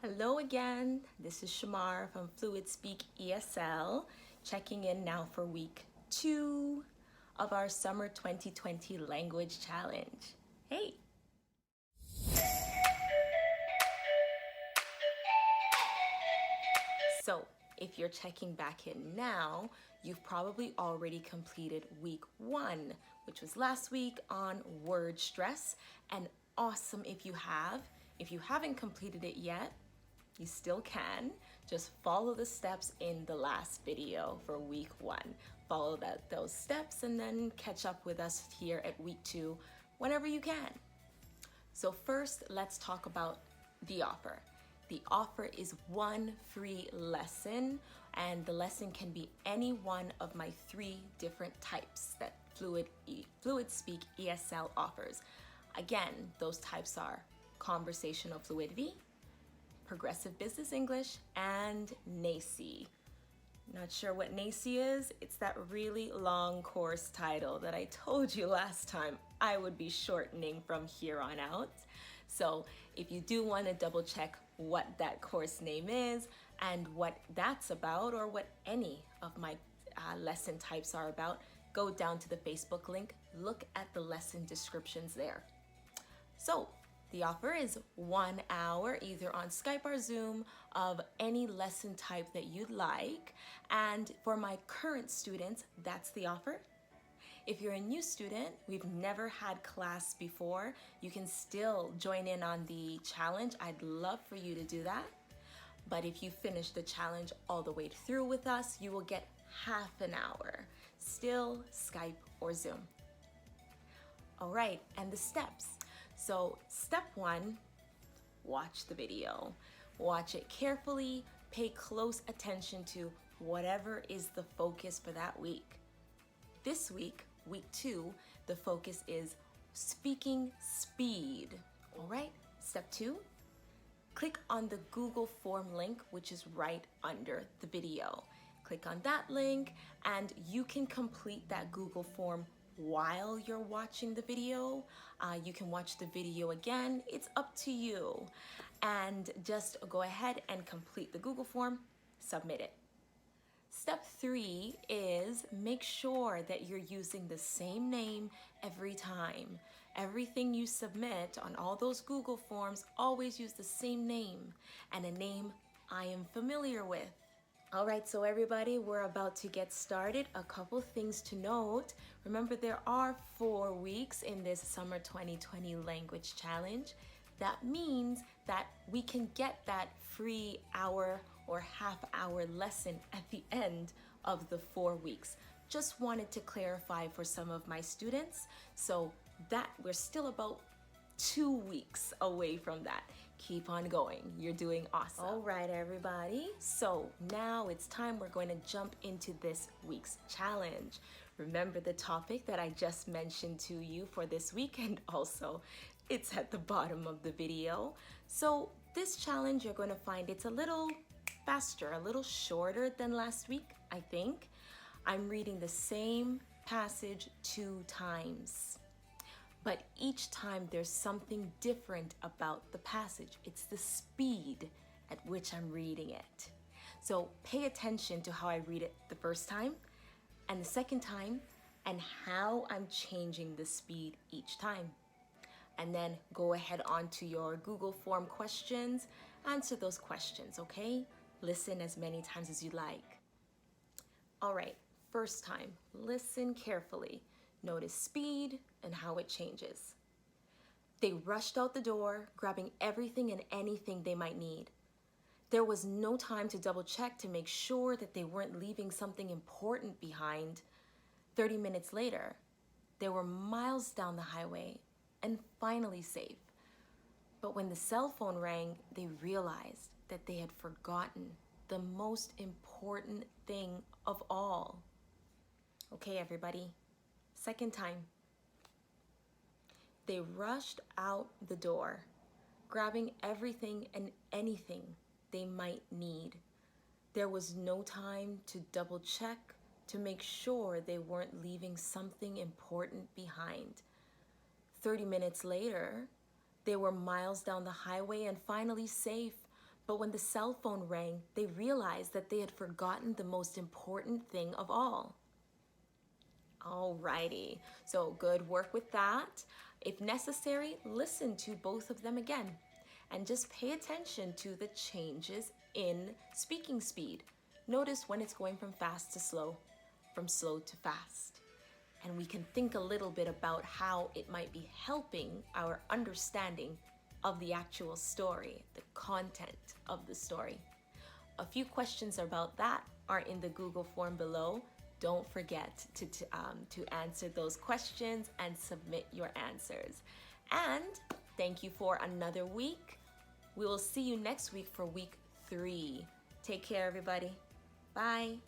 Hello again, this is Shamar from Fluid Speak ESL, checking in now for week 2 of our Summer 2020 Language Challenge. Hey! So, if you're checking back in now, you've probably already completed week 1, which was last week on word stress, and awesome if you have. If you haven't completed it yet, you still can. Just follow the steps in the last video for week 1. Follow those steps and then catch up with us here at week 2 whenever you can. So first, let's talk about the offer. The offer is one free lesson, and the lesson can be any one of my 3 different types that Fluid Speak ESL offers. Again, those types are conversational fluidity, progressive business English, and NACE. Not sure what NACE is? It's that really long course title that I told you last time I would be shortening from here on out. So if you do want to double check what that course name is and what that's about, or what any of my lesson types are about, go down to the Facebook link, look at the lesson descriptions there. So the offer is 1 hour, either on Skype or Zoom, of any lesson type that you'd like. And for my current students, that's the offer. If you're a new student, we've never had class before, you can still join in on the challenge. I'd love for you to do that. But if you finish the challenge all the way through with us, you will get half an hour, still Skype or Zoom. All right, and the steps. So step 1, watch the video. Watch it carefully, pay close attention to whatever is the focus for that week. This week, week 2, the focus is speaking speed. All right, step 2, click on the Google form link, which is right under the video. Click on that link and you can complete that Google form while you're watching the video. You can watch the video again, it's up to you. And just go ahead and complete the Google form, submit it. Step 3 is make sure that you're using the same name every time. Everything you submit on all those Google forms, always use the same name, and a name I am familiar with. All right, so everybody, we're about to get started. A couple things to note. Remember, there are 4 weeks in this Summer 2020 Language Challenge. That means that we can get that free hour or half-hour lesson at the end of the 4 weeks. Just wanted to clarify for some of my students, so that we're still about 2 weeks away from that. Keep on going, you're doing awesome. All right, everybody, so now it's time we're going to jump into this week's challenge. Remember the topic that I just mentioned to you for this week, and also it's at the bottom of the video. So this challenge, you're going to find it's a little faster, a little shorter than last week, I think. I'm reading the same passage 2 times. But each time there's something different about the passage. It's the speed at which I'm reading it. So pay attention to how I read it the first time and the second time, and how I'm changing the speed each time. And then go ahead onto your Google form questions, answer those questions, okay? Listen as many times as you like. All right, first time, listen carefully. Notice speed and how it changes. They rushed out the door, grabbing everything and anything they might need. There was no time to double check to make sure that they weren't leaving something important behind. 30 minutes later, they were miles down the highway and finally safe. But when the cell phone rang, they realized that they had forgotten the most important thing of all. Okay, everybody. Second time. They rushed out the door, grabbing everything and anything they might need. There was no time to double check to make sure they weren't leaving something important behind. 30 minutes later, they were miles down the highway and finally safe, But when the cell phone rang, they realized that they had forgotten the most important thing of all. Alrighty, so good work with that. If necessary, listen to both of them again and just pay attention to the changes in speaking speed. Notice when it's going from fast to slow, from slow to fast. And we can think a little bit about how it might be helping our understanding of the actual story, the content of the story. A few questions about that are in the Google form below. Don't forget to answer those questions and submit your answers. And thank you for another week. We will see you next week for week 3. Take care, everybody. Bye.